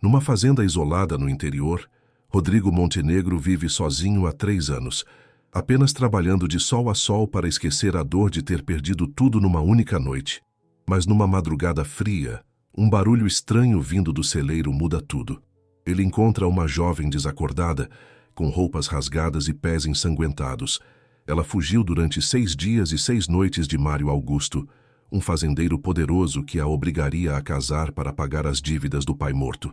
Numa fazenda isolada no interior, Rodrigo Montenegro vive sozinho há 3 anos, apenas trabalhando de sol a sol para esquecer a dor de ter perdido tudo numa única noite. Mas numa madrugada fria, um barulho estranho vindo do celeiro muda tudo. Ele encontra uma jovem desacordada, com roupas rasgadas e pés ensanguentados. Ela fugiu durante 6 dias e 6 noites de Mário Augusto, um fazendeiro poderoso que a obrigaria a casar para pagar as dívidas do pai morto.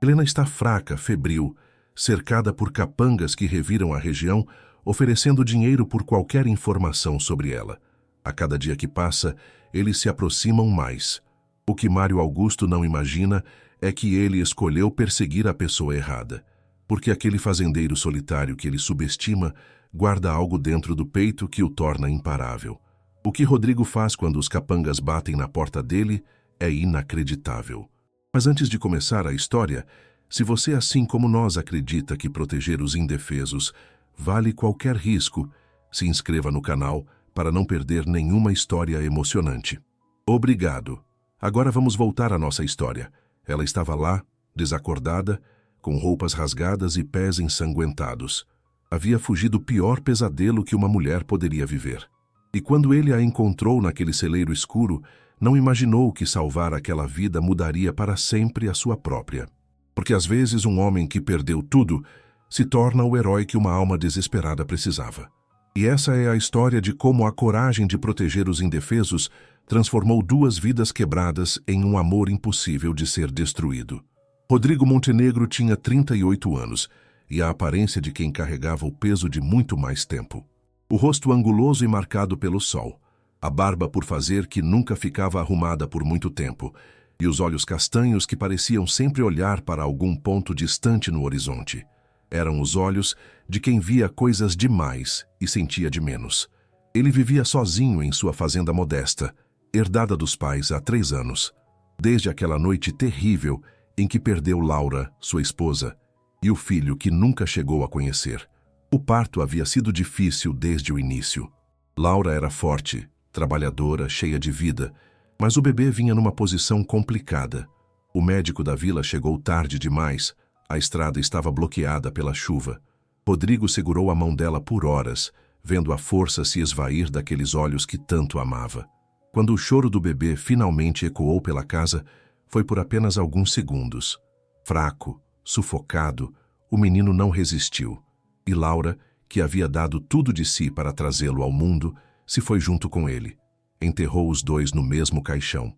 Helena está fraca, febril, cercada por capangas que reviram a região, oferecendo dinheiro por qualquer informação sobre ela. A cada dia que passa, eles se aproximam mais. O que Mário Augusto não imagina é que ele escolheu perseguir a pessoa errada, porque aquele fazendeiro solitário que ele subestima guarda algo dentro do peito que o torna imparável. O que Rodrigo faz quando os capangas batem na porta dele é inacreditável. Mas antes de começar a história, se você, assim como nós, acredita que proteger os indefesos vale qualquer risco, se inscreva no canal para não perder nenhuma história emocionante. Obrigado. Agora vamos voltar à nossa história. Ela estava lá, desacordada, com roupas rasgadas e pés ensanguentados. Havia fugido o pior pesadelo que uma mulher poderia viver. E quando ele a encontrou naquele celeiro escuro, não imaginou que salvar aquela vida mudaria para sempre a sua própria. Porque às vezes um homem que perdeu tudo se torna o herói que uma alma desesperada precisava. E essa é a história de como a coragem de proteger os indefesos transformou 2 vidas quebradas em um amor impossível de ser destruído. Rodrigo Montenegro tinha 38 anos e a aparência de quem carregava o peso de muito mais tempo. O rosto anguloso e marcado pelo sol, a barba por fazer que nunca ficava arrumada por muito tempo, e os olhos castanhos que pareciam sempre olhar para algum ponto distante no horizonte. Eram os olhos de quem via coisas demais e sentia de menos. Ele vivia sozinho em sua fazenda modesta, herdada dos pais há 3 anos, desde aquela noite terrível em que perdeu Laura, sua esposa, e o filho que nunca chegou a conhecer. O parto havia sido difícil desde o início. Laura era forte, trabalhadora, cheia de vida, mas o bebê vinha numa posição complicada. O médico da vila chegou tarde demais, a estrada estava bloqueada pela chuva. Rodrigo segurou a mão dela por horas, vendo a força se esvair daqueles olhos que tanto amava. Quando o choro do bebê finalmente ecoou pela casa, foi por apenas alguns segundos. Fraco, sufocado, o menino não resistiu. E Laura, que havia dado tudo de si para trazê-lo ao mundo, se foi junto com ele. Enterrou os 2 no mesmo caixão.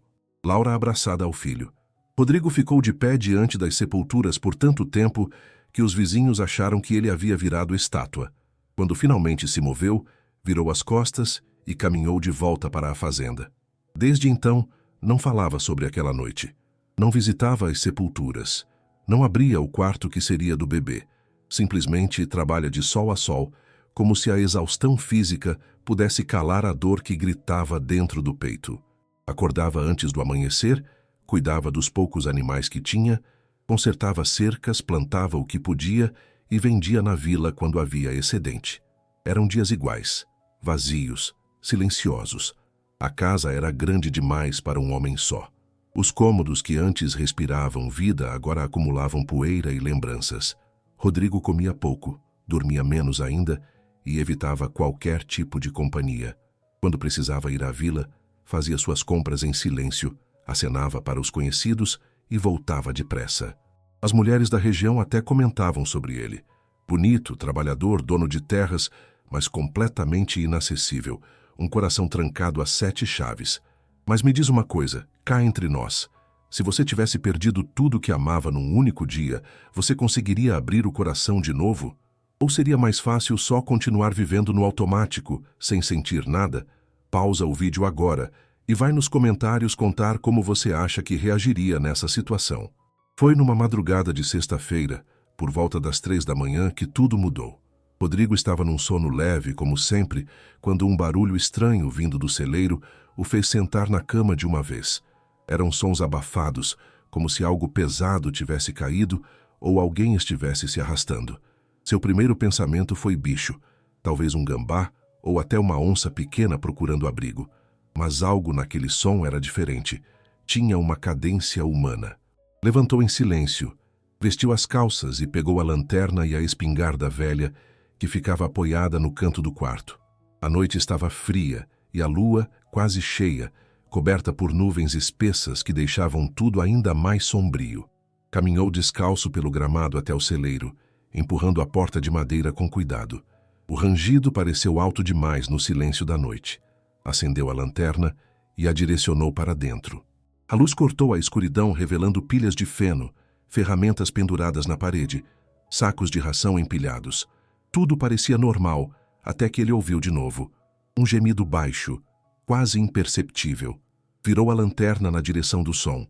Laura abraçada ao filho. Rodrigo ficou de pé diante das sepulturas por tanto tempo que os vizinhos acharam que ele havia virado estátua. Quando finalmente se moveu, virou as costas e caminhou de volta para a fazenda. Desde então, não falava sobre aquela noite. Não visitava as sepulturas. Não abria o quarto que seria do bebê. Simplesmente trabalha de sol a sol, como se a exaustão física pudesse calar a dor que gritava dentro do peito. Acordava antes do amanhecer, cuidava dos poucos animais que tinha, consertava cercas, plantava o que podia e vendia na vila quando havia excedente. Eram dias iguais, vazios, silenciosos. A casa era grande demais para um homem só. Os cômodos que antes respiravam vida agora acumulavam poeira e lembranças. Rodrigo comia pouco, dormia menos ainda e evitava qualquer tipo de companhia. Quando precisava ir à vila, fazia suas compras em silêncio, acenava para os conhecidos e voltava depressa. As mulheres da região até comentavam sobre ele. Bonito, trabalhador, dono de terras, mas completamente inacessível, um coração trancado a 7 chaves. Mas me diz uma coisa, cá entre nós. Se você tivesse perdido tudo que amava num único dia, você conseguiria abrir o coração de novo? Ou seria mais fácil só continuar vivendo no automático, sem sentir nada? Pausa o vídeo agora e vai nos comentários contar como você acha que reagiria nessa situação. Foi numa madrugada de sexta-feira, por volta das 3 da manhã, que tudo mudou. Rodrigo estava num sono leve, como sempre, quando um barulho estranho vindo do celeiro o fez sentar na cama de uma vez. Eram sons abafados, como se algo pesado tivesse caído ou alguém estivesse se arrastando. Seu primeiro pensamento foi bicho, talvez um gambá ou até uma onça pequena procurando abrigo. Mas algo naquele som era diferente. Tinha uma cadência humana. Levantou em silêncio, Vestiu as calças e pegou a lanterna e a espingarda velha que ficava apoiada no canto do quarto. A noite estava fria e a lua, quase cheia, coberta por nuvens espessas que deixavam tudo ainda mais sombrio. Caminhou descalço pelo gramado até o celeiro, empurrando a porta de madeira com cuidado. O rangido pareceu alto demais no silêncio da noite. Acendeu a lanterna e a direcionou para dentro. A luz cortou a escuridão, revelando pilhas de feno, ferramentas penduradas na parede, sacos de ração empilhados. Tudo parecia normal, até que ele ouviu de novo. Um gemido baixo, quase imperceptível. Virou a lanterna na direção do som,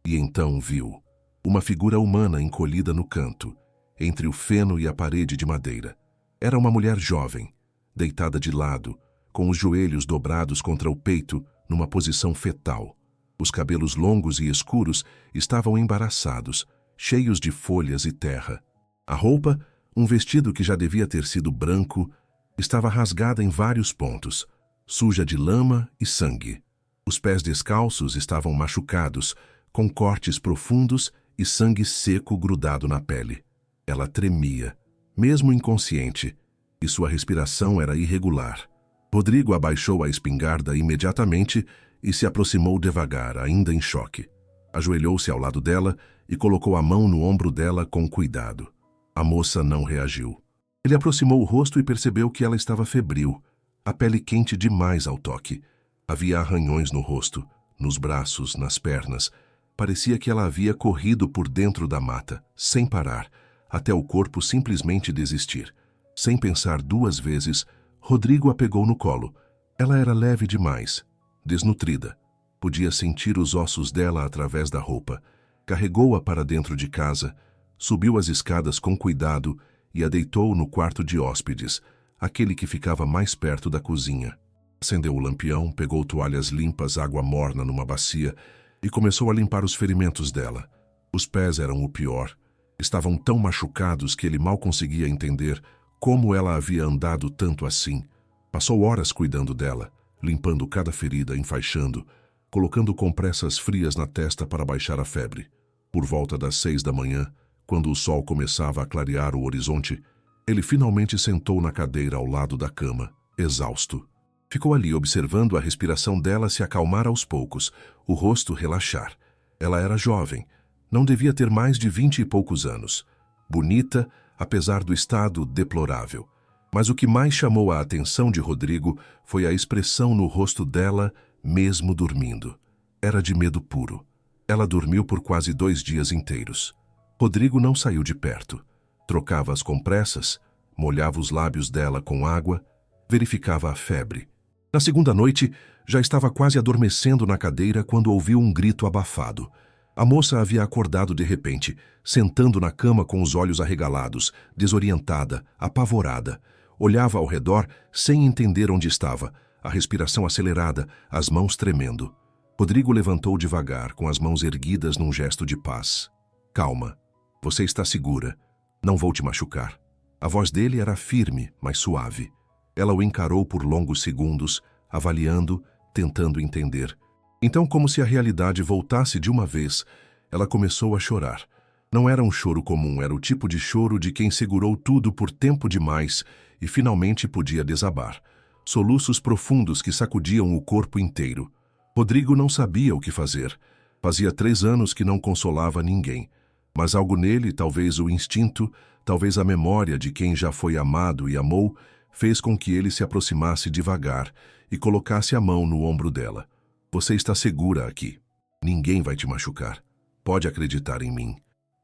e então viu uma figura humana encolhida no canto, entre o feno e a parede de madeira. Era uma mulher jovem, deitada de lado, com os joelhos dobrados contra o peito, numa posição fetal. Os cabelos longos e escuros estavam embaraçados, cheios de folhas e terra. A roupa, um vestido que já devia ter sido branco, estava rasgada em vários pontos, suja de lama e sangue. Os pés descalços estavam machucados, com cortes profundos e sangue seco grudado na pele. Ela tremia, mesmo inconsciente, e sua respiração era irregular. Rodrigo abaixou a espingarda imediatamente e se aproximou devagar, ainda em choque. Ajoelhou-se ao lado dela e colocou a mão no ombro dela com cuidado. A moça não reagiu. Ele aproximou o rosto e percebeu que ela estava febril, a pele quente demais ao toque. Havia arranhões no rosto, nos braços, nas pernas. Parecia que ela havia corrido por dentro da mata, sem parar, até o corpo simplesmente desistir. Sem pensar duas vezes, Rodrigo a pegou no colo. Ela era leve demais, desnutrida. Podia sentir os ossos dela através da roupa. Carregou-a para dentro de casa, subiu as escadas com cuidado e a deitou no quarto de hóspedes, aquele que ficava mais perto da cozinha. Acendeu o lampião, pegou toalhas limpas, água morna numa bacia e começou a limpar os ferimentos dela. Os pés eram o pior. Estavam tão machucados que ele mal conseguia entender como ela havia andado tanto assim. Passou horas cuidando dela, limpando cada ferida, enfaixando, colocando compressas frias na testa para baixar a febre. Por volta das 6 da manhã, quando o sol começava a clarear o horizonte, ele finalmente sentou na cadeira ao lado da cama, exausto. Ficou ali observando a respiração dela se acalmar aos poucos, o rosto relaxar. Ela era jovem, não devia ter mais de 20 e poucos anos. Bonita, apesar do estado deplorável. Mas o que mais chamou a atenção de Rodrigo foi a expressão no rosto dela, mesmo dormindo. Era de medo puro. Ela dormiu por quase 2 dias inteiros. Rodrigo não saiu de perto. Trocava as compressas, molhava os lábios dela com água, verificava a febre. Na segunda noite, já estava quase adormecendo na cadeira quando ouviu um grito abafado. A moça havia acordado de repente, sentando na cama com os olhos arregalados, desorientada, apavorada. Olhava ao redor sem entender onde estava, a respiração acelerada, as mãos tremendo. Rodrigo levantou devagar, com as mãos erguidas num gesto de paz. Calma, você está segura. Não vou te machucar. A voz dele era firme, mas suave. Ela o encarou por longos segundos, avaliando, tentando entender. Então, como se a realidade voltasse de uma vez, ela começou a chorar. Não era um choro comum, era o tipo de choro de quem segurou tudo por tempo demais e finalmente podia desabar. Soluços profundos que sacudiam o corpo inteiro. Rodrigo não sabia o que fazer. Fazia 3 anos que não consolava ninguém. Mas algo nele, talvez o instinto, talvez a memória de quem já foi amado e amou, fez com que ele se aproximasse devagar e colocasse a mão no ombro dela. Você está segura aqui. Ninguém vai te machucar. Pode acreditar em mim.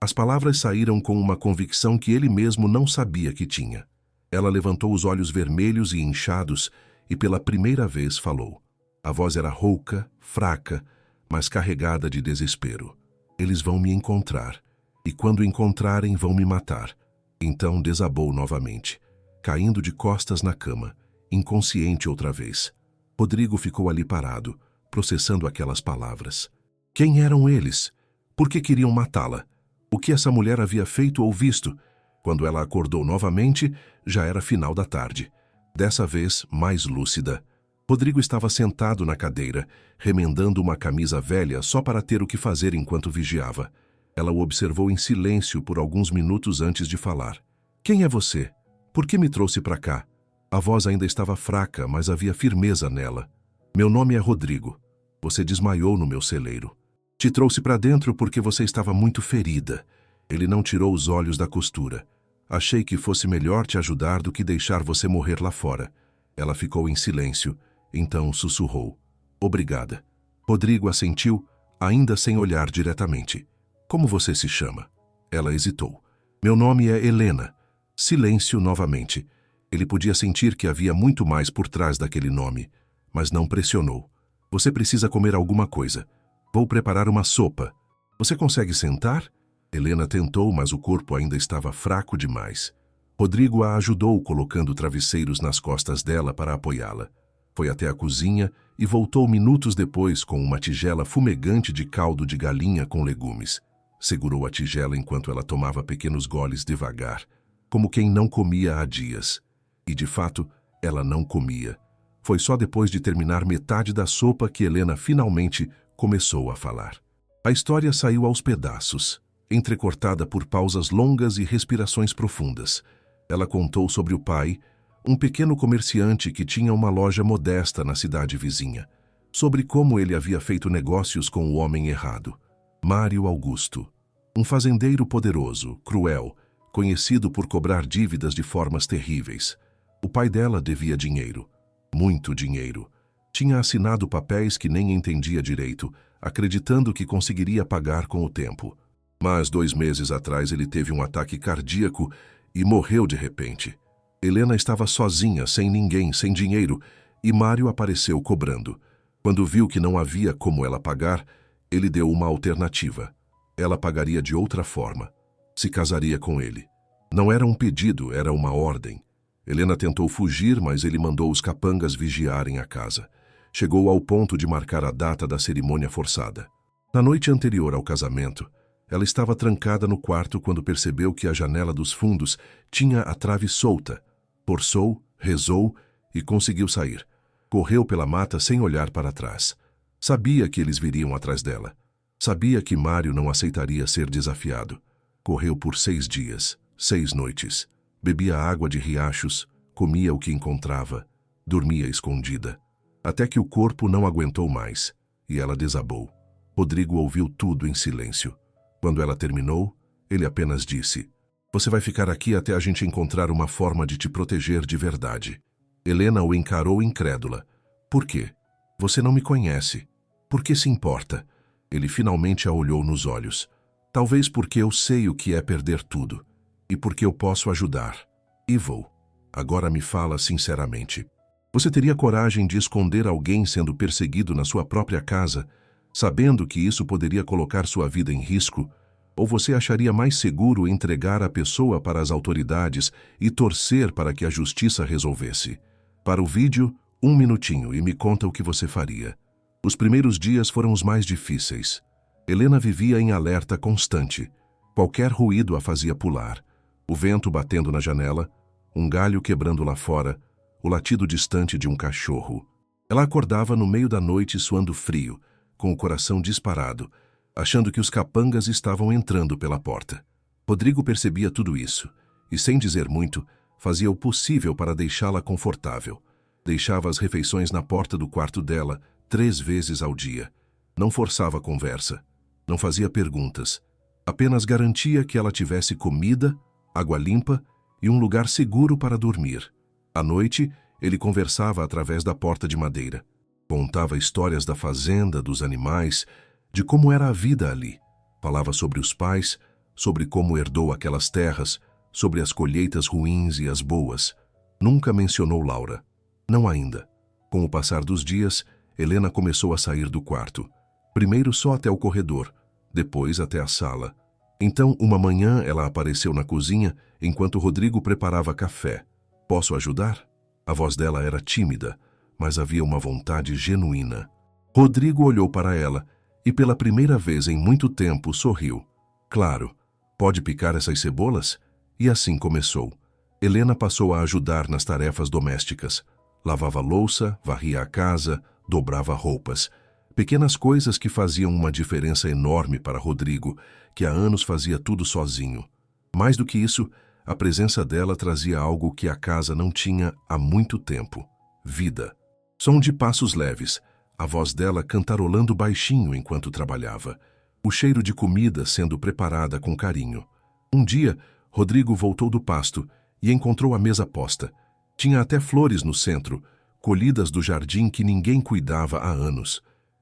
As palavras saíram com uma convicção que ele mesmo não sabia que tinha. Ela levantou os olhos vermelhos e inchados e pela primeira vez falou. A voz era rouca, fraca, mas carregada de desespero. Eles vão me encontrar, e quando encontrarem vão me matar. Então desabou novamente, caindo de costas na cama, inconsciente outra vez. Rodrigo ficou ali parado, processando aquelas palavras. Quem eram eles? Por que queriam matá-la? O que essa mulher havia feito ou visto? Quando ela acordou novamente, já era final da tarde. Dessa vez, mais lúcida. Rodrigo estava sentado na cadeira, remendando uma camisa velha só para ter o que fazer enquanto vigiava. Ela o observou em silêncio por alguns minutos antes de falar. Quem é você? Por que me trouxe para cá? A voz ainda estava fraca, mas havia firmeza nela. Meu nome é Rodrigo. Você desmaiou no meu celeiro. Te trouxe para dentro porque você estava muito ferida. Ele não tirou os olhos da costura. Achei que fosse melhor te ajudar do que deixar você morrer lá fora. Ela ficou em silêncio, então sussurrou. Obrigada. Rodrigo assentiu, ainda sem olhar diretamente. Como você se chama? Ela hesitou. Meu nome é Helena. Silêncio novamente. Ele podia sentir que havia muito mais por trás daquele nome, mas não pressionou. Você precisa comer alguma coisa. Vou preparar uma sopa. Você consegue sentar? Helena tentou, mas o corpo ainda estava fraco demais. Rodrigo a ajudou colocando travesseiros nas costas dela para apoiá-la. Foi até a cozinha e voltou minutos depois com uma tigela fumegante de caldo de galinha com legumes. Segurou a tigela enquanto ela tomava pequenos goles devagar, como quem não comia há dias. E, de fato, ela não comia. Foi só depois de terminar metade da sopa que Helena finalmente começou a falar. A história saiu aos pedaços, entrecortada por pausas longas e respirações profundas. Ela contou sobre o pai, um pequeno comerciante que tinha uma loja modesta na cidade vizinha, sobre como ele havia feito negócios com o homem errado, Mário Augusto, um fazendeiro poderoso, cruel, conhecido por cobrar dívidas de formas terríveis. O pai dela devia dinheiro, muito dinheiro. Tinha assinado papéis que nem entendia direito, acreditando que conseguiria pagar com o tempo. Mas 2 meses atrás ele teve um ataque cardíaco e morreu de repente. Helena estava sozinha, sem ninguém, sem dinheiro, e Mário apareceu cobrando. Quando viu que não havia como ela pagar, ele deu uma alternativa. Ela pagaria de outra forma. Se casaria com ele. Não era um pedido, era uma ordem. Helena tentou fugir, mas ele mandou os capangas vigiarem a casa. Chegou ao ponto de marcar a data da cerimônia forçada. Na noite anterior ao casamento, ela estava trancada no quarto quando percebeu que a janela dos fundos tinha a trave solta. Forçou, rezou e conseguiu sair. Correu pela mata sem olhar para trás. Sabia que eles viriam atrás dela. Sabia que Mário não aceitaria ser desafiado. Correu por 6 dias, 6 noites. Bebia água de riachos, comia o que encontrava, dormia escondida. Até que o corpo não aguentou mais, e ela desabou. Rodrigo ouviu tudo em silêncio. Quando ela terminou, ele apenas disse: Você vai ficar aqui até a gente encontrar uma forma de te proteger de verdade. Helena o encarou incrédula. Por quê? Você não me conhece. Por que se importa? Ele finalmente a olhou nos olhos. Talvez porque eu sei o que é perder tudo. E porque eu posso ajudar. E vou. Agora me fala sinceramente. Você teria coragem de esconder alguém sendo perseguido na sua própria casa, sabendo que isso poderia colocar sua vida em risco? Ou você acharia mais seguro entregar a pessoa para as autoridades e torcer para que a justiça resolvesse? Para o vídeo, 1 minutinho e me conta o que você faria. Os primeiros dias foram os mais difíceis. Helena vivia em alerta constante. Qualquer ruído a fazia pular. O vento batendo na janela, um galho quebrando lá fora, o latido distante de um cachorro. Ela acordava no meio da noite suando frio, com o coração disparado, achando que os capangas estavam entrando pela porta. Rodrigo percebia tudo isso, e sem dizer muito, fazia o possível para deixá-la confortável. Deixava as refeições na porta do quarto dela 3 vezes ao dia. Não forçava a conversa, não fazia perguntas, apenas garantia que ela tivesse comida, água limpa e um lugar seguro para dormir. À noite, ele conversava através da porta de madeira. Contava histórias da fazenda, dos animais, de como era a vida ali. Falava sobre os pais, sobre como herdou aquelas terras, sobre as colheitas ruins e as boas. Nunca mencionou Laura. Não ainda. Com o passar dos dias, Helena começou a sair do quarto. Primeiro só até o corredor, depois até a sala. Então, uma manhã, ela apareceu na cozinha enquanto Rodrigo preparava café. Posso ajudar? A voz dela era tímida, mas havia uma vontade genuína. Rodrigo olhou para ela e, pela primeira vez em muito tempo, sorriu. Claro, pode picar essas cebolas? E assim começou. Helena passou a ajudar nas tarefas domésticas. Lavava louça, varria a casa, dobrava roupas. Pequenas coisas que faziam uma diferença enorme para Rodrigo, que há anos fazia tudo sozinho. Mais do que isso, a presença dela trazia algo que a casa não tinha há muito tempo: vida. Som de passos leves, a voz dela cantarolando baixinho enquanto trabalhava, o cheiro de comida sendo preparada com carinho. Um dia, Rodrigo voltou do pasto e encontrou a mesa posta. Tinha até flores no centro, colhidas do jardim que ninguém cuidava há anos.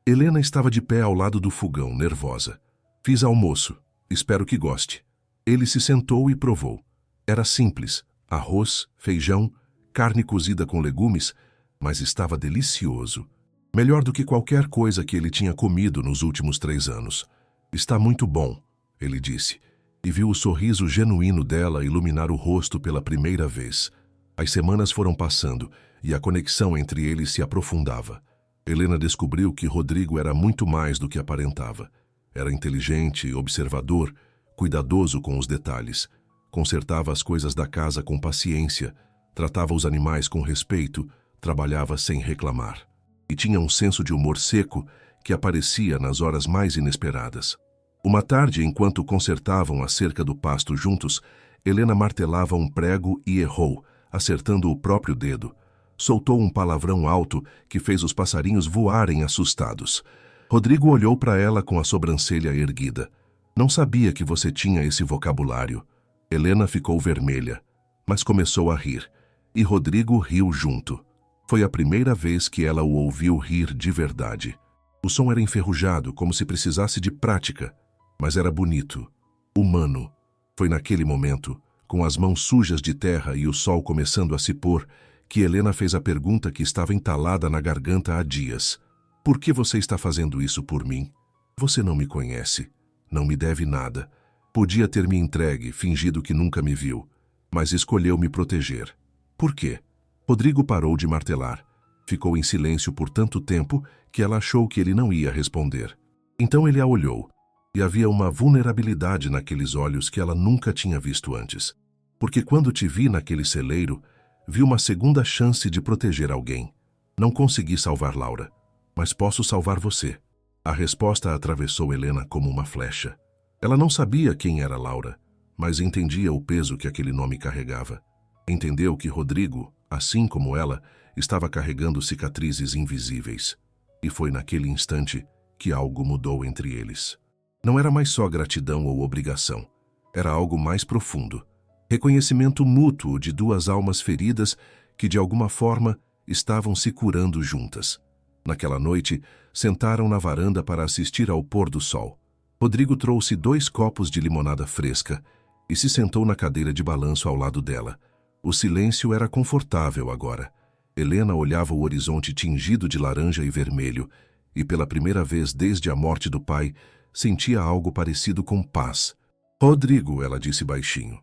Helena estava de pé ao lado do fogão, nervosa. Fiz almoço. Espero que goste. Ele se sentou e provou. Era simples: arroz, feijão, carne cozida com legumes, mas estava delicioso. Melhor do que qualquer coisa que ele tinha comido nos últimos 3 anos. Está muito bom, ele disse, e viu o sorriso genuíno dela iluminar o rosto pela primeira vez. As semanas foram passando e a conexão entre eles se aprofundava. Helena descobriu que Rodrigo era muito mais do que aparentava. Era inteligente, observador, cuidadoso com os detalhes. Consertava as coisas da casa com paciência, tratava os animais com respeito, trabalhava sem reclamar. E tinha um senso de humor seco que aparecia nas horas mais inesperadas. Uma tarde, enquanto consertavam a cerca do pasto juntos, Helena martelava um prego e errou, acertando o próprio dedo. Soltou um palavrão alto que fez os passarinhos voarem assustados. Rodrigo olhou para ela com a sobrancelha erguida. Não sabia que você tinha esse vocabulário. Helena ficou vermelha, mas começou a rir. E Rodrigo riu junto. Foi a primeira vez que ela o ouviu rir de verdade. O som era enferrujado, como se precisasse de prática, mas era bonito, humano. Foi naquele momento, com as mãos sujas de terra e o sol começando a se pôr, que Helena fez a pergunta que estava entalada na garganta há dias. Por que você está fazendo isso por mim? Você não me conhece, não me deve nada. Podia ter me entregue, fingido que nunca me viu, mas escolheu me proteger. Por quê? Rodrigo parou de martelar. Ficou em silêncio por tanto tempo que ela achou que ele não ia responder. Então ele a olhou, e havia uma vulnerabilidade naqueles olhos que ela nunca tinha visto antes. Porque quando te vi naquele celeiro, vi uma segunda chance de proteger alguém. Não consegui salvar Laura, mas posso salvar você. A resposta atravessou Helena como uma flecha. Ela não sabia quem era Laura, mas entendia o peso que aquele nome carregava. Entendeu que Rodrigo, assim como ela, estava carregando cicatrizes invisíveis. E foi naquele instante que algo mudou entre eles. Não era mais só gratidão ou obrigação. Era algo mais profundo. Reconhecimento mútuo de 2 almas feridas que, de alguma forma, estavam se curando juntas. Naquela noite, sentaram na varanda para assistir ao pôr do sol. Rodrigo trouxe 2 copos de limonada fresca e se sentou na cadeira de balanço ao lado dela. O silêncio era confortável agora. Helena olhava o horizonte tingido de laranja e vermelho e, pela primeira vez desde a morte do pai, sentia algo parecido com paz. Rodrigo, ela disse baixinho.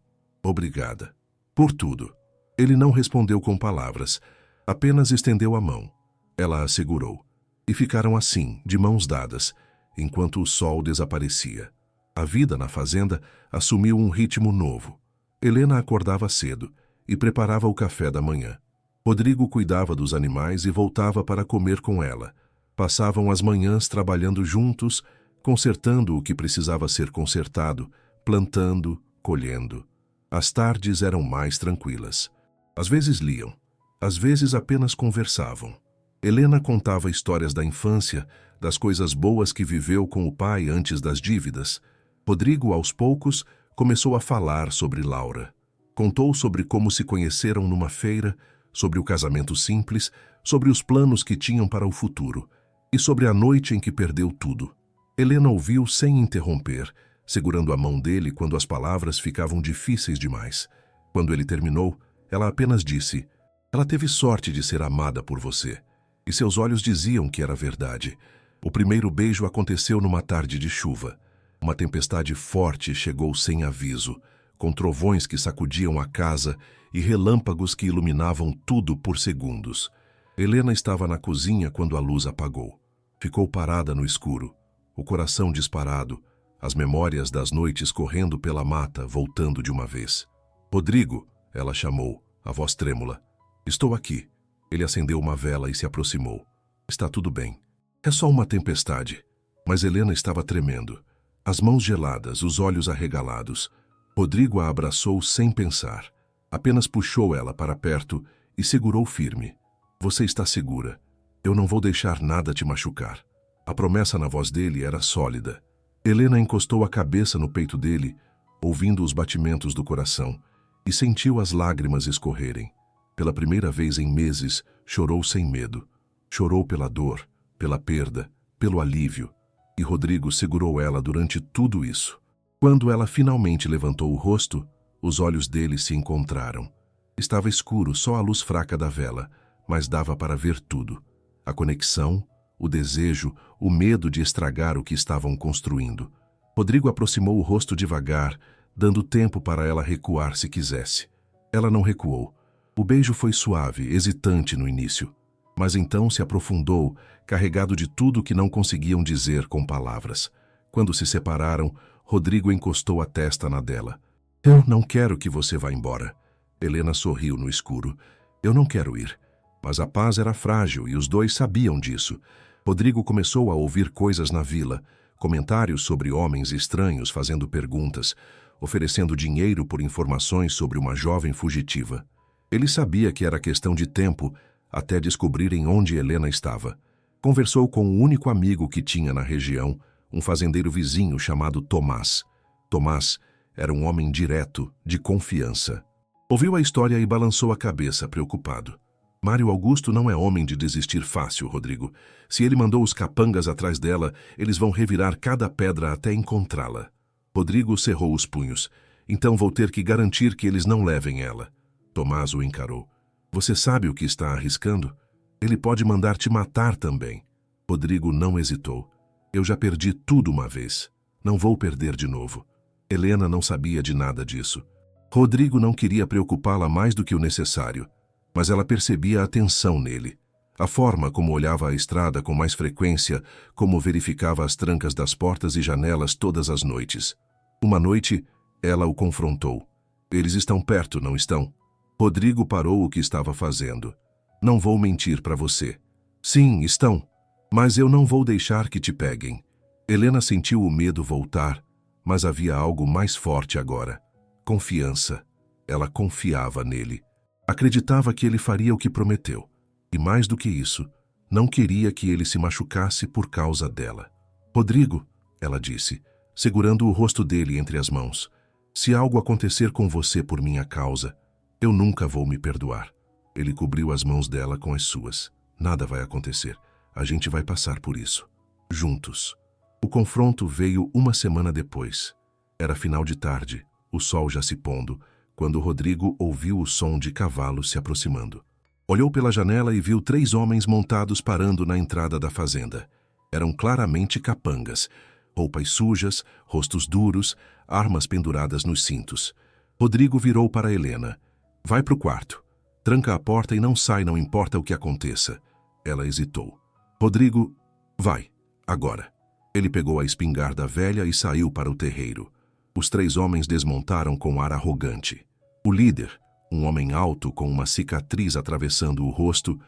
Obrigada. Por tudo. Ele não respondeu com palavras, apenas estendeu a mão. Ela a segurou. E ficaram assim, de mãos dadas, enquanto o sol desaparecia. A vida na fazenda assumiu um ritmo novo. Helena acordava cedo e preparava o café da manhã. Rodrigo cuidava dos animais e voltava para comer com ela. Passavam as manhãs trabalhando juntos, consertando o que precisava ser consertado, plantando, colhendo. As tardes eram mais tranquilas. Às vezes liam, às vezes apenas conversavam. Helena contava histórias da infância, das coisas boas que viveu com o pai antes das dívidas. Rodrigo, aos poucos, começou a falar sobre Laura. Contou sobre como se conheceram numa feira, sobre o casamento simples, sobre os planos que tinham para o futuro e sobre a noite em que perdeu tudo. Helena ouviu sem interromper, segurando a mão dele quando as palavras ficavam difíceis demais. Quando ele terminou, ela apenas disse: "Ela teve sorte de ser amada por você." E seus olhos diziam que era verdade. O primeiro beijo aconteceu numa tarde de chuva. Uma tempestade forte chegou sem aviso, com trovões que sacudiam a casa e relâmpagos que iluminavam tudo por segundos. Helena estava na cozinha quando a luz apagou. Ficou parada no escuro, o coração disparado, as memórias das noites correndo pela mata, voltando de uma vez. "Rodrigo", ela chamou, a voz trêmula. "Estou aqui." Ele acendeu uma vela e se aproximou. "Está tudo bem." É só uma tempestade. Mas Helena estava tremendo. As mãos geladas, os olhos arregalados. Rodrigo a abraçou sem pensar. Apenas puxou ela para perto e segurou firme. Você está segura. Eu não vou deixar nada te machucar. A promessa na voz dele era sólida. Helena encostou a cabeça no peito dele, ouvindo os batimentos do coração, e sentiu as lágrimas escorrerem. Pela primeira vez em meses, chorou sem medo. Chorou pela dor, pela perda, pelo alívio. E Rodrigo segurou ela durante tudo isso. Quando ela finalmente levantou o rosto, os olhos dele se encontraram. Estava escuro, só a luz fraca da vela, mas dava para ver tudo. A conexão, o desejo, o medo de estragar o que estavam construindo. Rodrigo aproximou o rosto devagar, dando tempo para ela recuar se quisesse. Ela não recuou. O beijo foi suave, hesitante no início. Mas então se aprofundou, carregado de tudo que não conseguiam dizer com palavras. Quando se separaram, Rodrigo encostou a testa na dela. Eu não quero que você vá embora. Helena sorriu no escuro. Eu não quero ir. Mas a paz era frágil e os dois sabiam disso. Rodrigo começou a ouvir coisas na vila, comentários sobre homens estranhos fazendo perguntas, oferecendo dinheiro por informações sobre uma jovem fugitiva. Ele sabia que era questão de tempo até descobrirem onde Helena estava. Conversou com o único amigo que tinha na região, um fazendeiro vizinho chamado Tomás. Tomás era um homem direto, de confiança. Ouviu a história e balançou a cabeça, preocupado. Mário Augusto não é homem de desistir fácil, Rodrigo. Se ele mandou os capangas atrás dela, eles vão revirar cada pedra até encontrá-la. Rodrigo cerrou os punhos. Então vou ter que garantir que eles não levem ela. Tomás o encarou. Você sabe o que está arriscando? Ele pode mandar te matar também. Rodrigo não hesitou. Eu já perdi tudo uma vez. Não vou perder de novo. Helena não sabia de nada disso. Rodrigo não queria preocupá-la mais do que o necessário, mas ela percebia a tensão nele. A forma como olhava a estrada com mais frequência, como verificava as trancas das portas e janelas todas as noites. Uma noite, ela o confrontou. Eles estão perto, não estão? Rodrigo parou o que estava fazendo. Não vou mentir para você. Sim, estão. Mas eu não vou deixar que te peguem. Helena sentiu o medo voltar, mas havia algo mais forte agora. Confiança. Ela confiava nele. Acreditava que ele faria o que prometeu. E mais do que isso, não queria que ele se machucasse por causa dela. Rodrigo, ela disse, segurando o rosto dele entre as mãos, se algo acontecer com você por minha causa, eu nunca vou me perdoar. Ele cobriu as mãos dela com as suas. Nada vai acontecer. A gente vai passar por isso. Juntos. O confronto veio uma semana depois. Era final de tarde, o sol já se pondo, quando Rodrigo ouviu o som de cavalos se aproximando. Olhou pela janela e viu 3 homens montados parando na entrada da fazenda. Eram claramente capangas. Roupas sujas, rostos duros, armas penduradas nos cintos. Rodrigo virou para Helena. Vai pro quarto. Tranca a porta e não sai, não importa o que aconteça. Ela hesitou. Rodrigo, vai, agora. Ele pegou a espingarda velha e saiu para o terreiro. Os 3 homens desmontaram com ar arrogante. O líder, um homem alto com uma cicatriz atravessando o rosto,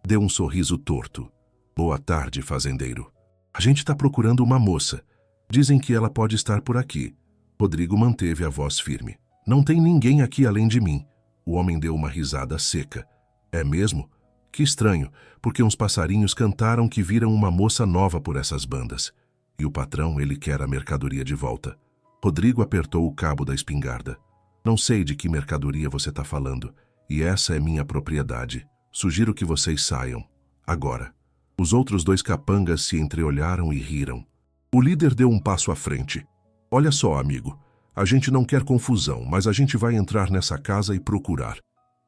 deu um sorriso torto. Boa tarde, fazendeiro. A gente está procurando uma moça. Dizem que ela pode estar por aqui. Rodrigo manteve a voz firme. Não tem ninguém aqui além de mim. O homem deu uma risada seca. É mesmo? Que estranho, porque uns passarinhos cantaram que viram uma moça nova por essas bandas. E o patrão, ele quer a mercadoria de volta. Rodrigo apertou o cabo da espingarda. Não sei de que mercadoria você está falando, e essa é minha propriedade. Sugiro que vocês saiam. Agora. Os outros 2 capangas se entreolharam e riram. O líder deu um passo à frente. Olha só, amigo. A gente não quer confusão, mas a gente vai entrar nessa casa e procurar.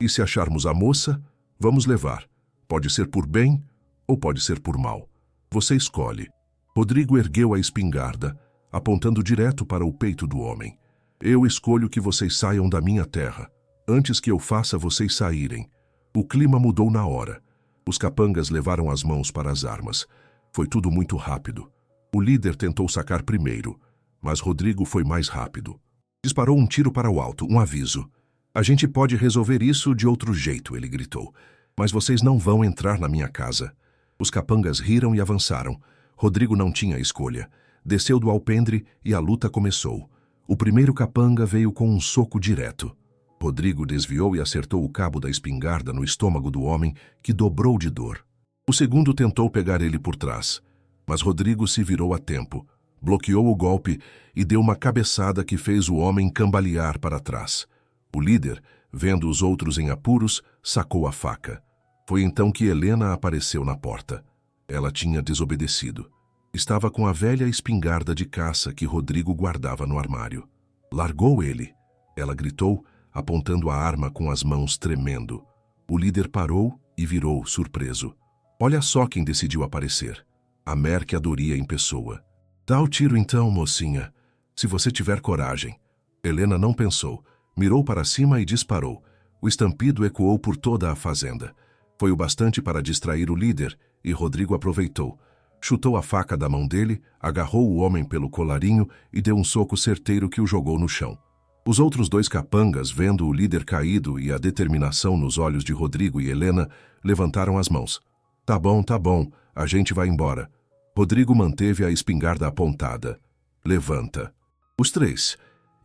E se acharmos a moça, vamos levar. Pode ser por bem ou pode ser por mal. Você escolhe. Rodrigo ergueu a espingarda, apontando direto para o peito do homem. Eu escolho que vocês saiam da minha terra, antes que eu faça vocês saírem. O clima mudou na hora. Os capangas levaram as mãos para as armas. Foi tudo muito rápido. O líder tentou sacar primeiro, mas Rodrigo foi mais rápido. Disparou um tiro para o alto, um aviso. A gente pode resolver isso de outro jeito, ele gritou. Mas vocês não vão entrar na minha casa. Os capangas riram e avançaram. Rodrigo não tinha escolha. Desceu do alpendre e a luta começou. O primeiro capanga veio com um soco direto. Rodrigo desviou e acertou o cabo da espingarda no estômago do homem, que dobrou de dor. O segundo tentou pegar ele por trás, mas Rodrigo se virou a tempo, bloqueou o golpe e deu uma cabeçada que fez o homem cambalear para trás. O líder, vendo os outros em apuros, sacou a faca. Foi então que Helena apareceu na porta. Ela tinha desobedecido. Estava com a velha espingarda de caça que Rodrigo guardava no armário. Largou ele. Ela gritou, apontando a arma com as mãos tremendo. O líder parou e virou, surpreso. Olha só quem decidiu aparecer. A mercadoria em pessoa. Dá o tiro então, mocinha, se você tiver coragem. Helena não pensou. Mirou para cima e disparou. O estampido ecoou por toda a fazenda. Foi o bastante para distrair o líder, e Rodrigo aproveitou. Chutou a faca da mão dele, agarrou o homem pelo colarinho e deu um soco certeiro que o jogou no chão. Os outros dois capangas, vendo o líder caído e a determinação nos olhos de Rodrigo e Helena, levantaram as mãos. Tá bom, a gente vai embora. Rodrigo manteve a espingarda apontada. Levanta. Os três.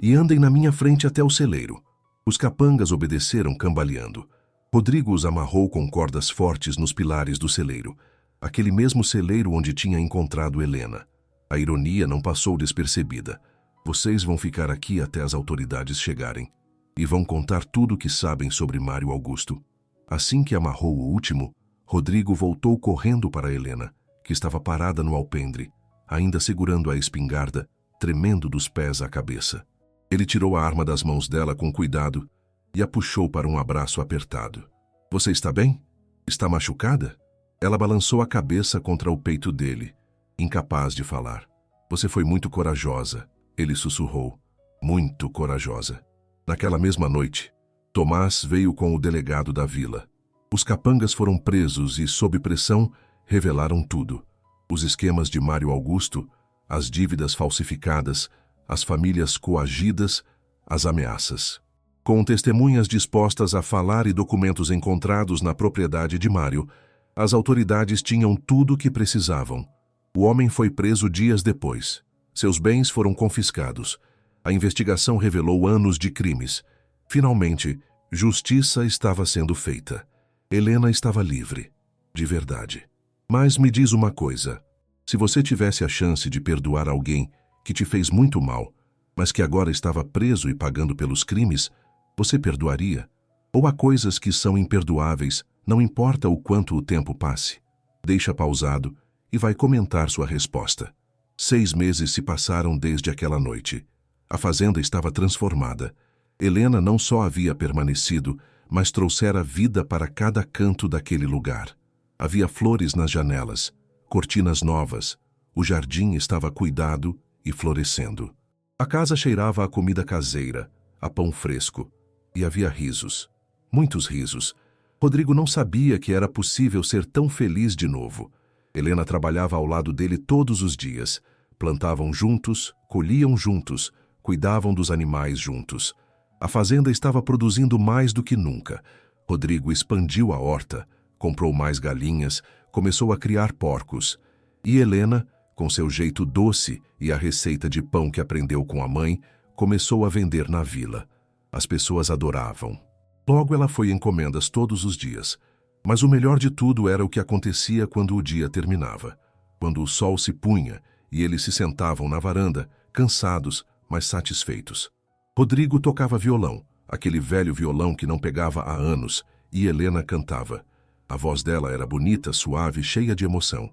E andem na minha frente até o celeiro. Os capangas obedeceram cambaleando. Rodrigo os amarrou com cordas fortes nos pilares do celeiro. Aquele mesmo celeiro onde tinha encontrado Helena. A ironia não passou despercebida. Vocês vão ficar aqui até as autoridades chegarem. E vão contar tudo o que sabem sobre Mário Augusto. Assim que amarrou o último, Rodrigo voltou correndo para Helena, que estava parada no alpendre, ainda segurando a espingarda, tremendo dos pés à cabeça. Ele tirou a arma das mãos dela com cuidado e a puxou para um abraço apertado. Você está bem? Está machucada? Ela balançou a cabeça contra o peito dele, incapaz de falar. Você foi muito corajosa, ele sussurrou. Muito corajosa. Naquela mesma noite, Tomás veio com o delegado da vila. Os capangas foram presos e, sob pressão, revelaram tudo. Os esquemas de Mário Augusto, as dívidas falsificadas, as famílias coagidas, as ameaças. Com testemunhas dispostas a falar e documentos encontrados na propriedade de Mário, as autoridades tinham tudo o que precisavam. O homem foi preso dias depois. Seus bens foram confiscados. A investigação revelou anos de crimes. Finalmente, justiça estava sendo feita. Helena estava livre. De verdade. Mas me diz uma coisa. Se você tivesse a chance de perdoar alguém que te fez muito mal, mas que agora estava preso e pagando pelos crimes, você perdoaria? Ou há coisas que são imperdoáveis, não importa o quanto o tempo passe? Deixa pausado e vai comentar sua resposta. 6 meses se passaram desde aquela noite. A fazenda estava transformada. Helena não só havia permanecido, mas trouxera vida para cada canto daquele lugar. Havia flores nas janelas, cortinas novas, o jardim estava cuidado e florescendo. A casa cheirava a comida caseira, a pão fresco, e havia risos, muitos risos. Rodrigo não sabia que era possível ser tão feliz de novo. Helena trabalhava ao lado dele todos os dias. Plantavam juntos, colhiam juntos, cuidavam dos animais juntos. A fazenda estava produzindo mais do que nunca. Rodrigo expandiu a horta, comprou mais galinhas, começou a criar porcos. E Helena, com seu jeito doce e a receita de pão que aprendeu com a mãe, começou a vender na vila. As pessoas adoravam. Logo ela foi encomendas todos os dias. Mas o melhor de tudo era o que acontecia quando o dia terminava. Quando o sol se punha e eles se sentavam na varanda, cansados, mas satisfeitos. Rodrigo tocava violão, aquele velho violão que não pegava há anos, e Helena cantava. A voz dela era bonita, suave, cheia de emoção.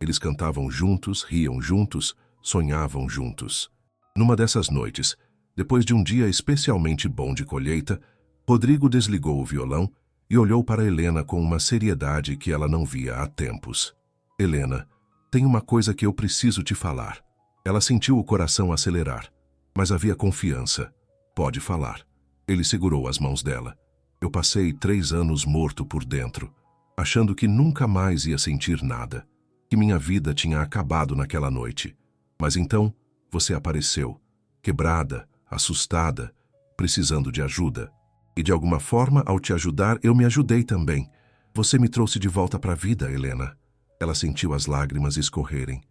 Eles cantavam juntos, riam juntos, sonhavam juntos. Numa dessas noites, depois de um dia especialmente bom de colheita, Rodrigo desligou o violão e olhou para Helena com uma seriedade que ela não via há tempos. Helena, tem uma coisa que eu preciso te falar. Ela sentiu o coração acelerar, mas havia confiança. Pode falar. Ele segurou as mãos dela. Eu passei 3 anos morto por dentro, achando que nunca mais ia sentir nada, que minha vida tinha acabado naquela noite. Mas então, você apareceu, quebrada, assustada, precisando de ajuda. E de alguma forma, ao te ajudar, eu me ajudei também. Você me trouxe de volta para a vida, Helena. Ela sentiu as lágrimas escorrerem.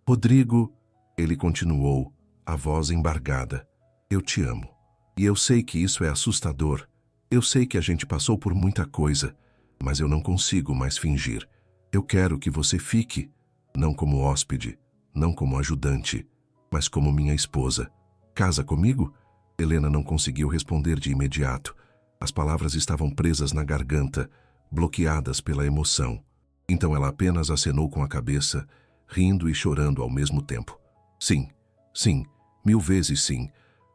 Rodrigo, ele continuou, a voz embargada. Eu te amo. E eu sei que isso é assustador. Eu sei que a gente passou por muita coisa, mas eu não consigo mais fingir. Eu quero que você fique, não como hóspede, não como ajudante, mas como minha esposa. Casa comigo? Helena não conseguiu responder de imediato. As palavras estavam presas na garganta, bloqueadas pela emoção. Então ela apenas acenou com a cabeça, rindo e chorando ao mesmo tempo. Sim, sim, 1000 vezes sim.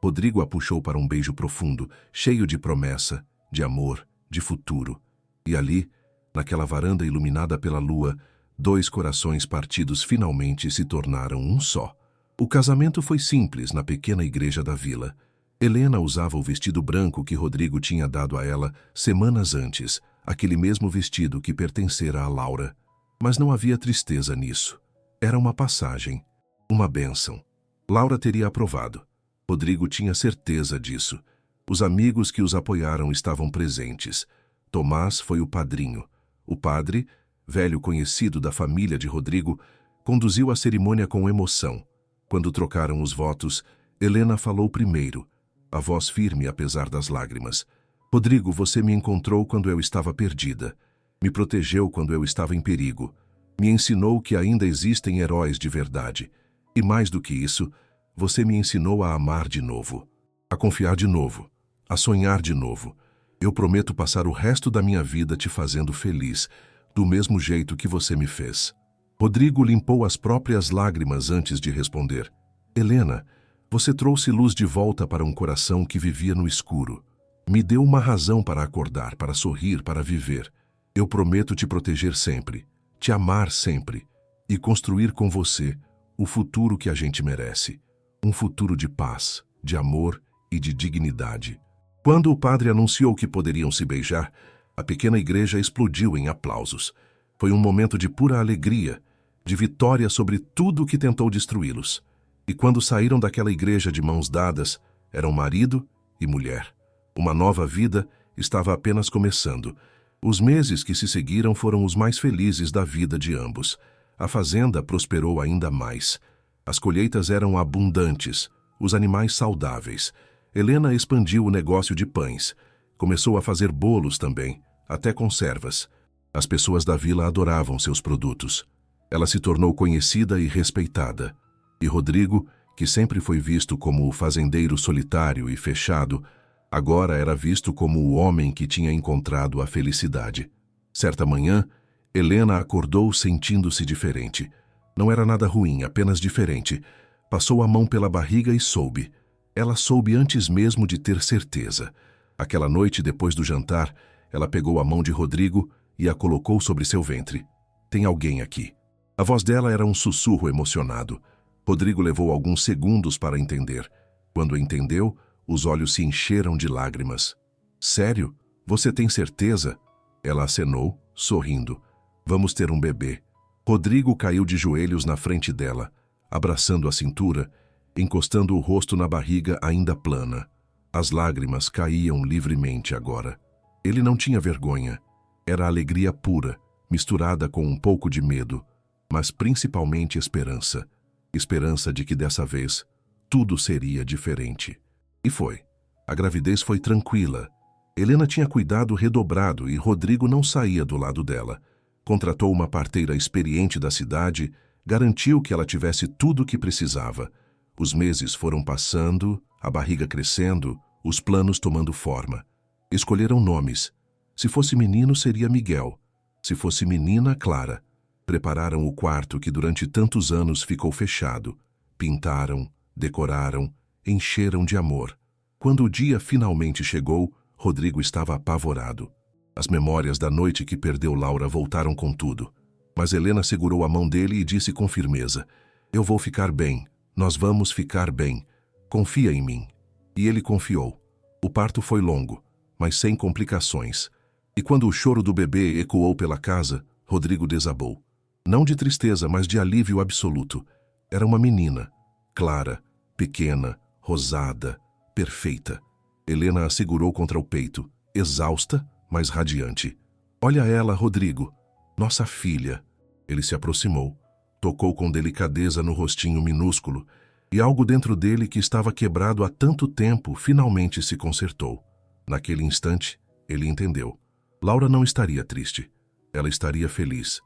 Rodrigo a puxou para um beijo profundo, cheio de promessa, de amor, de futuro. E ali, naquela varanda iluminada pela lua, 2 corações partidos finalmente se tornaram um só. O casamento foi simples na pequena igreja da vila. Helena usava o vestido branco que Rodrigo tinha dado a ela semanas antes, aquele mesmo vestido que pertencera a Laura. Mas não havia tristeza nisso. Era uma passagem, uma bênção. Laura teria aprovado. Rodrigo tinha certeza disso. Os amigos que os apoiaram estavam presentes. Tomás foi o padrinho. O padre, velho conhecido da família de Rodrigo, conduziu a cerimônia com emoção. Quando trocaram os votos, Helena falou primeiro, a voz firme apesar das lágrimas. Rodrigo, você me encontrou quando eu estava perdida. Me protegeu quando eu estava em perigo. Me ensinou que ainda existem heróis de verdade. E mais do que isso, você me ensinou a amar de novo, a confiar de novo, a sonhar de novo. Eu prometo passar o resto da minha vida te fazendo feliz, do mesmo jeito que você me fez. Rodrigo limpou as próprias lágrimas antes de responder. Helena, você trouxe luz de volta para um coração que vivia no escuro. Me deu uma razão para acordar, para sorrir, para viver. Eu prometo te proteger sempre, te amar sempre e construir com você o futuro que a gente merece. Um futuro de paz, de amor e de dignidade. Quando o padre anunciou que poderiam se beijar, a pequena igreja explodiu em aplausos. Foi um momento de pura alegria, de vitória sobre tudo que tentou destruí-los. E quando saíram daquela igreja de mãos dadas, eram marido e mulher. Uma nova vida estava apenas começando. Os meses que se seguiram foram os mais felizes da vida de ambos. A fazenda prosperou ainda mais. As colheitas eram abundantes, os animais saudáveis. Helena expandiu o negócio de pães. Começou a fazer bolos também, até conservas. As pessoas da vila adoravam seus produtos. Ela se tornou conhecida e respeitada. E Rodrigo, que sempre foi visto como o fazendeiro solitário e fechado, agora era visto como o homem que tinha encontrado a felicidade. Certa manhã, Helena acordou sentindo-se diferente. Não era nada ruim, apenas diferente. Passou a mão pela barriga e soube. Ela soube antes mesmo de ter certeza. Aquela noite, depois do jantar, ela pegou a mão de Rodrigo e a colocou sobre seu ventre. Tem alguém aqui. A voz dela era um sussurro emocionado. Rodrigo levou alguns segundos para entender. Quando entendeu, os olhos se encheram de lágrimas. Sério? Você tem certeza? Ela acenou, sorrindo. Vamos ter um bebê. Rodrigo caiu de joelhos na frente dela, abraçando a cintura, encostando o rosto na barriga ainda plana. As lágrimas caíam livremente agora. Ele não tinha vergonha. Era alegria pura, misturada com um pouco de medo, mas principalmente esperança. Esperança de que dessa vez tudo seria diferente. E foi. A gravidez foi tranquila. Helena tinha cuidado redobrado e Rodrigo não saía do lado dela. Contratou uma parteira experiente da cidade, garantiu que ela tivesse tudo o que precisava. Os meses foram passando, a barriga crescendo, os planos tomando forma. Escolheram nomes. Se fosse menino, seria Miguel. Se fosse menina, Clara. Prepararam o quarto que durante tantos anos ficou fechado. Pintaram, decoraram, encheram de amor. Quando o dia finalmente chegou, Rodrigo estava apavorado. As memórias da noite que perdeu Laura voltaram com tudo. Mas Helena segurou a mão dele e disse com firmeza: Eu vou ficar bem, nós vamos ficar bem. Confia em mim. E ele confiou. O parto foi longo, mas sem complicações. E quando o choro do bebê ecoou pela casa, Rodrigo desabou. Não de tristeza, mas de alívio absoluto. Era uma menina, clara, pequena, rosada, perfeita. Helena a segurou contra o peito, exausta, mas radiante. Olha ela, Rodrigo. Nossa filha. Ele se aproximou, tocou com delicadeza no rostinho minúsculo, e algo dentro dele que estava quebrado há tanto tempo finalmente se consertou. Naquele instante, ele entendeu. Laura não estaria triste. Ela estaria feliz.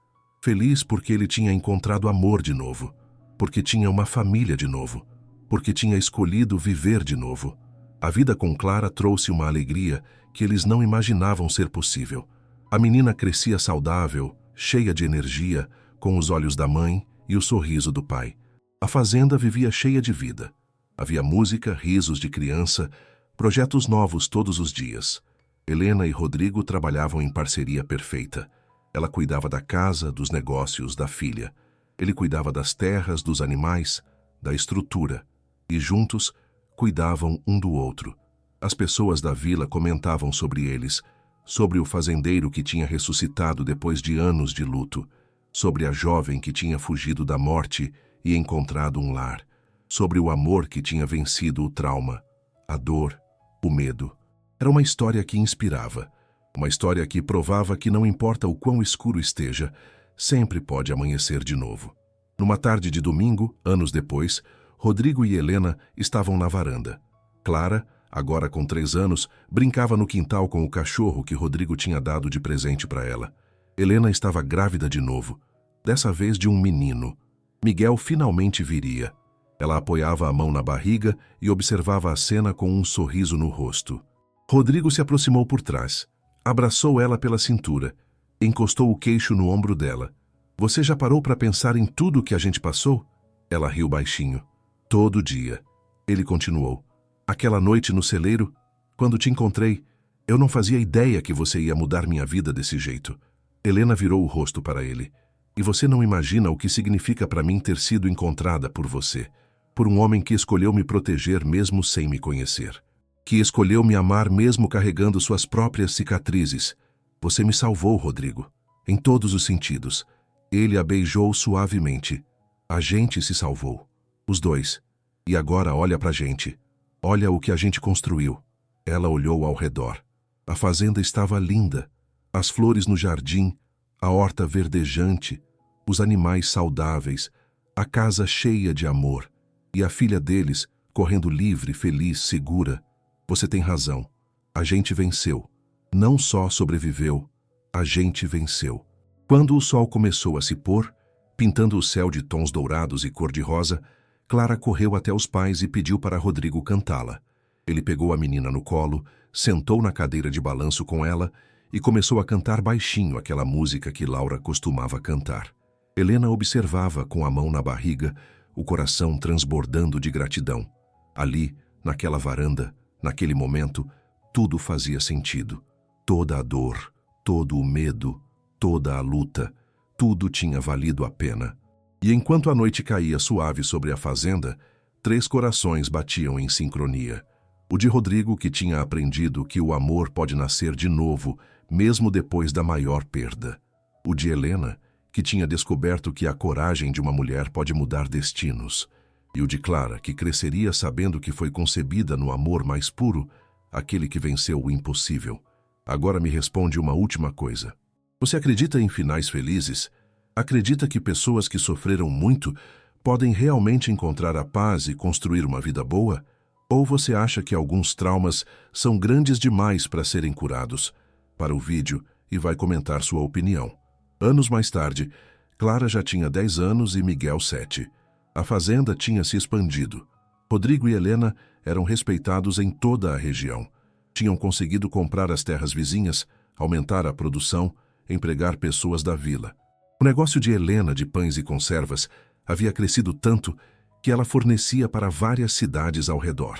Feliz porque ele tinha encontrado amor de novo, porque tinha uma família de novo, porque tinha escolhido viver de novo. A vida com Clara trouxe uma alegria que eles não imaginavam ser possível. A menina crescia saudável, cheia de energia, com os olhos da mãe e o sorriso do pai. A fazenda vivia cheia de vida. Havia música, risos de criança, projetos novos todos os dias. Helena e Rodrigo trabalhavam em parceria perfeita. Ela cuidava da casa, dos negócios, da filha. Ele cuidava das terras, dos animais, da estrutura. E juntos, cuidavam um do outro. As pessoas da vila comentavam sobre eles, sobre o fazendeiro que tinha ressuscitado depois de anos de luto, sobre a jovem que tinha fugido da morte e encontrado um lar, sobre o amor que tinha vencido o trauma, a dor, o medo. Era uma história que inspirava, uma história que provava que não importa o quão escuro esteja, sempre pode amanhecer de novo. Numa tarde de domingo, anos depois, Rodrigo e Helena estavam na varanda. Clara, agora com 3 anos, brincava no quintal com o cachorro que Rodrigo tinha dado de presente para ela. Helena estava grávida de novo, dessa vez de um menino. Miguel finalmente viria. Ela apoiava a mão na barriga e observava a cena com um sorriso no rosto. Rodrigo se aproximou por trás, abraçou ela pela cintura, encostou o queixo no ombro dela. Você já parou para pensar em tudo que a gente passou? Ela riu baixinho. Todo dia. Ele continuou. Aquela noite no celeiro, quando te encontrei, eu não fazia ideia que você ia mudar minha vida desse jeito. Helena virou o rosto para ele. E você não imagina o que significa para mim ter sido encontrada por você, por um homem que escolheu me proteger mesmo sem me conhecer, que escolheu me amar mesmo carregando suas próprias cicatrizes. Você me salvou, Rodrigo, em todos os sentidos. Ele a beijou suavemente. A gente se salvou, os dois. E agora olha pra gente. Olha o que a gente construiu. Ela olhou ao redor. A fazenda estava linda. As flores no jardim, a horta verdejante, os animais saudáveis, a casa cheia de amor, e a filha deles correndo livre, feliz, segura. Você tem razão. A gente venceu. Não só sobreviveu, a gente venceu. Quando o sol começou a se pôr, pintando o céu de tons dourados e cor-de-rosa, Clara correu até os pais e pediu para Rodrigo cantá-la. Ele pegou a menina no colo, sentou na cadeira de balanço com ela e começou a cantar baixinho aquela música que Laura costumava cantar. Helena observava com a mão na barriga, o coração transbordando de gratidão. Ali, naquela varanda, naquele momento, tudo fazia sentido. Toda a dor, todo o medo, toda a luta, tudo tinha valido a pena. E enquanto a noite caía suave sobre a fazenda, 3 corações batiam em sincronia. O de Rodrigo, que tinha aprendido que o amor pode nascer de novo, mesmo depois da maior perda. O de Helena, que tinha descoberto que a coragem de uma mulher pode mudar destinos. E o de Clara, que cresceria sabendo que foi concebida no amor mais puro, aquele que venceu o impossível. Agora me responde uma última coisa. Você acredita em finais felizes? Acredita que pessoas que sofreram muito podem realmente encontrar a paz e construir uma vida boa? Ou você acha que alguns traumas são grandes demais para serem curados? Para o vídeo e vai comentar sua opinião. Anos mais tarde, Clara já tinha 10 anos e Miguel 7. A fazenda tinha se expandido. Rodrigo e Helena eram respeitados em toda a região. Tinham conseguido comprar as terras vizinhas, aumentar a produção, empregar pessoas da vila. O negócio de Helena de pães e conservas havia crescido tanto que ela fornecia para várias cidades ao redor.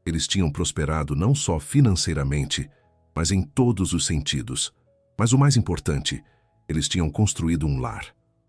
Eles tinham prosperado não só financeiramente, mas em todos os sentidos. Mas o mais importante, eles tinham construído um lar.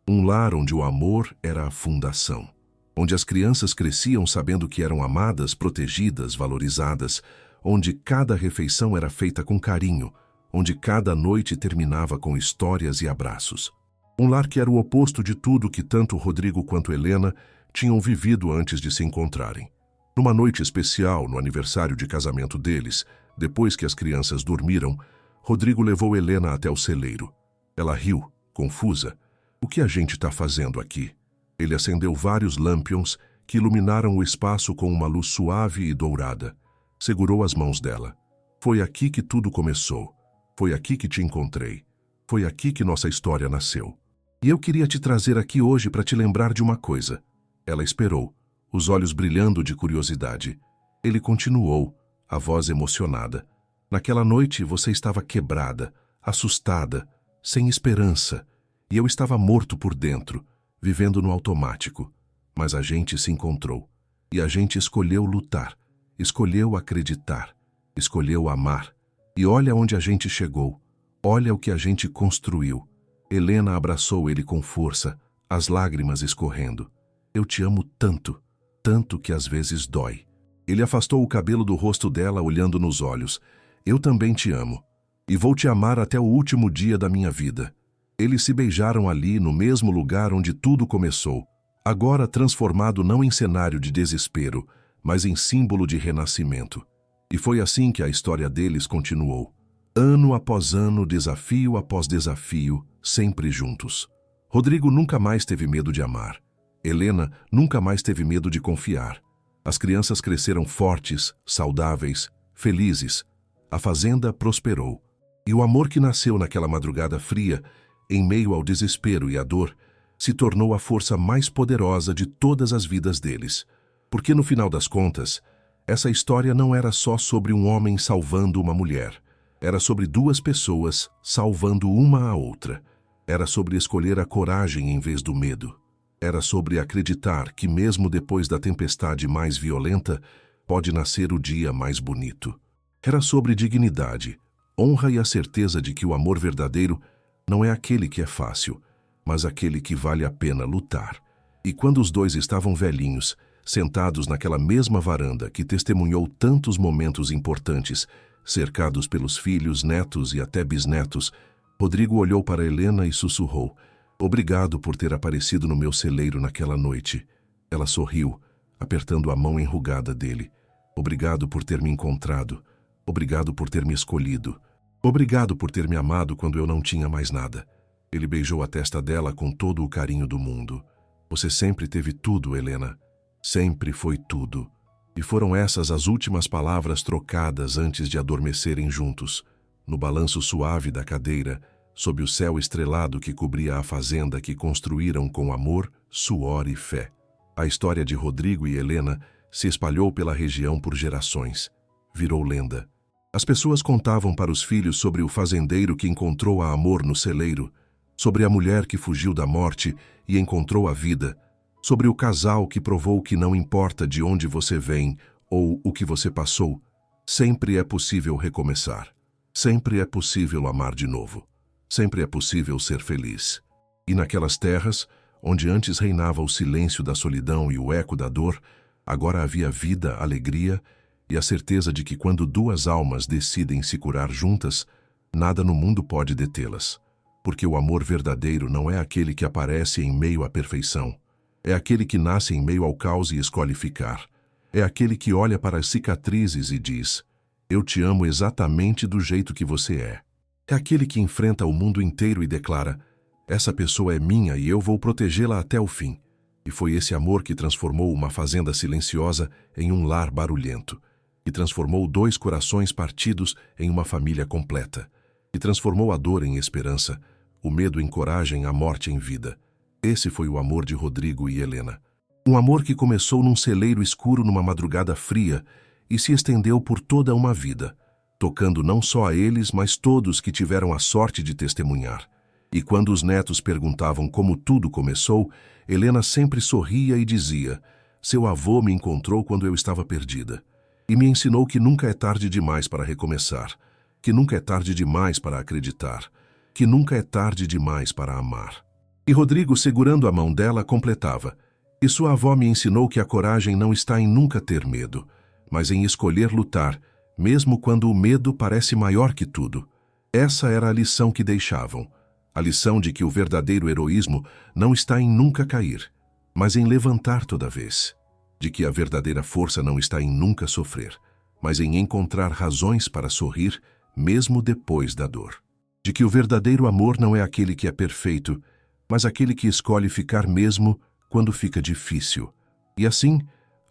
Um lar onde o amor era a fundação. Onde as crianças cresciam sabendo que eram amadas, protegidas, valorizadas. Onde cada refeição era feita com carinho. Onde cada noite terminava com histórias e abraços. Um lar que era o oposto de tudo que tanto Rodrigo quanto Helena tinham vivido antes de se encontrarem. Numa noite especial, no aniversário de casamento deles, depois que as crianças dormiram, Rodrigo levou Helena até o celeiro. Ela riu, confusa. O que a gente está fazendo aqui? Ele acendeu vários lampions que iluminaram o espaço com uma luz suave e dourada. Segurou as mãos dela. Foi aqui que tudo começou. Foi aqui que te encontrei. Foi aqui que nossa história nasceu. E eu queria te trazer aqui hoje para te lembrar de uma coisa. Ela esperou, os olhos brilhando de curiosidade. Ele continuou, a voz emocionada. Naquela noite você estava quebrada, assustada, sem esperança, e eu estava morto por dentro, vivendo no automático. Mas a gente se encontrou, e a gente escolheu lutar, escolheu acreditar, escolheu amar. E olha onde a gente chegou, olha o que a gente construiu. Helena abraçou ele com força, as lágrimas escorrendo. Eu te amo tanto, tanto que às vezes dói. Ele afastou o cabelo do rosto dela, olhando nos olhos. Eu também te amo, e vou te amar até o último dia da minha vida. Eles se beijaram ali, no mesmo lugar onde tudo começou, agora transformado não em cenário de desespero, mas em símbolo de renascimento. E foi assim que a história deles continuou. Ano após ano, desafio após desafio, sempre juntos. Rodrigo nunca mais teve medo de amar. Helena nunca mais teve medo de confiar. As crianças cresceram fortes, saudáveis, felizes. A fazenda prosperou. E o amor que nasceu naquela madrugada fria, em meio ao desespero e à dor, se tornou a força mais poderosa de todas as vidas deles. Porque no final das contas, essa história não era só sobre um homem salvando uma mulher. Era sobre duas pessoas salvando uma a outra. Era sobre escolher a coragem em vez do medo. Era sobre acreditar que mesmo depois da tempestade mais violenta, pode nascer o dia mais bonito. Era sobre dignidade, honra e a certeza de que o amor verdadeiro não é aquele que é fácil, mas aquele que vale a pena lutar. E quando os dois estavam velhinhos, sentados naquela mesma varanda que testemunhou tantos momentos importantes, cercados pelos filhos, netos e até bisnetos, Rodrigo olhou para Helena e sussurrou: "Obrigado por ter aparecido no meu celeiro naquela noite." Ela sorriu, apertando a mão enrugada dele. "Obrigado por ter me encontrado. Obrigado por ter me escolhido. Obrigado por ter me amado quando eu não tinha mais nada." Ele beijou a testa dela com todo o carinho do mundo. "Você sempre teve tudo, Helena. Sempre foi tudo." E foram essas as últimas palavras trocadas antes de adormecerem juntos, no balanço suave da cadeira, sob o céu estrelado que cobria a fazenda que construíram com amor, suor e fé. A história de Rodrigo e Helena se espalhou pela região por gerações. Virou lenda. As pessoas contavam para os filhos sobre o fazendeiro que encontrou a amor no celeiro, sobre a mulher que fugiu da morte e encontrou a vida, sobre o casal que provou que não importa de onde você vem ou o que você passou, sempre é possível recomeçar. Sempre é possível amar de novo. Sempre é possível ser feliz. E naquelas terras, onde antes reinava o silêncio da solidão e o eco da dor, agora havia vida, alegria e a certeza de que quando duas almas decidem se curar juntas, nada no mundo pode detê-las. Porque o amor verdadeiro não é aquele que aparece em meio à perfeição. É aquele que nasce em meio ao caos e escolhe ficar. É aquele que olha para as cicatrizes e diz: "Eu te amo exatamente do jeito que você é." É aquele que enfrenta o mundo inteiro e declara: "Essa pessoa é minha e eu vou protegê-la até o fim." E foi esse amor que transformou uma fazenda silenciosa em um lar barulhento, que transformou dois corações partidos em uma família completa, que transformou a dor em esperança, o medo em coragem, a morte em vida. Esse foi o amor de Rodrigo e Helena. Um amor que começou num celeiro escuro numa madrugada fria e se estendeu por toda uma vida, tocando não só a eles, mas todos que tiveram a sorte de testemunhar. E quando os netos perguntavam como tudo começou, Helena sempre sorria e dizia: "Seu avô me encontrou quando eu estava perdida e me ensinou que nunca é tarde demais para recomeçar, que nunca é tarde demais para acreditar, que nunca é tarde demais para amar." E Rodrigo, segurando a mão dela, completava: "E sua avó me ensinou que a coragem não está em nunca ter medo, mas em escolher lutar, mesmo quando o medo parece maior que tudo." Essa era a lição que deixavam. A lição de que o verdadeiro heroísmo não está em nunca cair, mas em levantar toda vez. De que a verdadeira força não está em nunca sofrer, mas em encontrar razões para sorrir, mesmo depois da dor. De que o verdadeiro amor não é aquele que é perfeito, mas aquele que escolhe ficar mesmo quando fica difícil. E assim,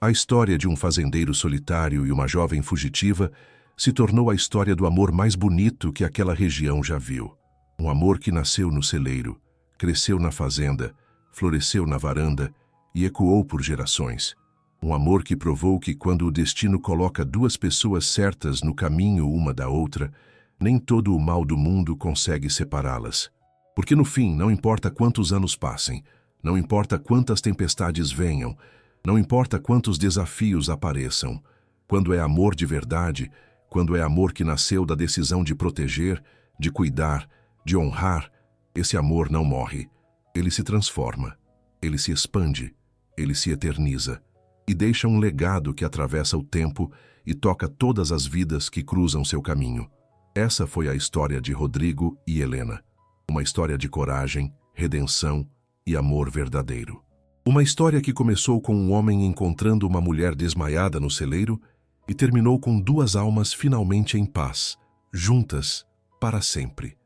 a história de um fazendeiro solitário e uma jovem fugitiva se tornou a história do amor mais bonito que aquela região já viu. Um amor que nasceu no celeiro, cresceu na fazenda, floresceu na varanda e ecoou por gerações. Um amor que provou que quando o destino coloca duas pessoas certas no caminho uma da outra, nem todo o mal do mundo consegue separá-las. Porque no fim, não importa quantos anos passem, não importa quantas tempestades venham, não importa quantos desafios apareçam, quando é amor de verdade, quando é amor que nasceu da decisão de proteger, de cuidar, de honrar, esse amor não morre. Ele se transforma, ele se expande, ele se eterniza e deixa um legado que atravessa o tempo e toca todas as vidas que cruzam seu caminho. Essa foi a história de Rodrigo e Helena. Uma história de coragem, redenção e amor verdadeiro. Uma história que começou com um homem encontrando uma mulher desmaiada no celeiro e terminou com duas almas finalmente em paz, juntas para sempre.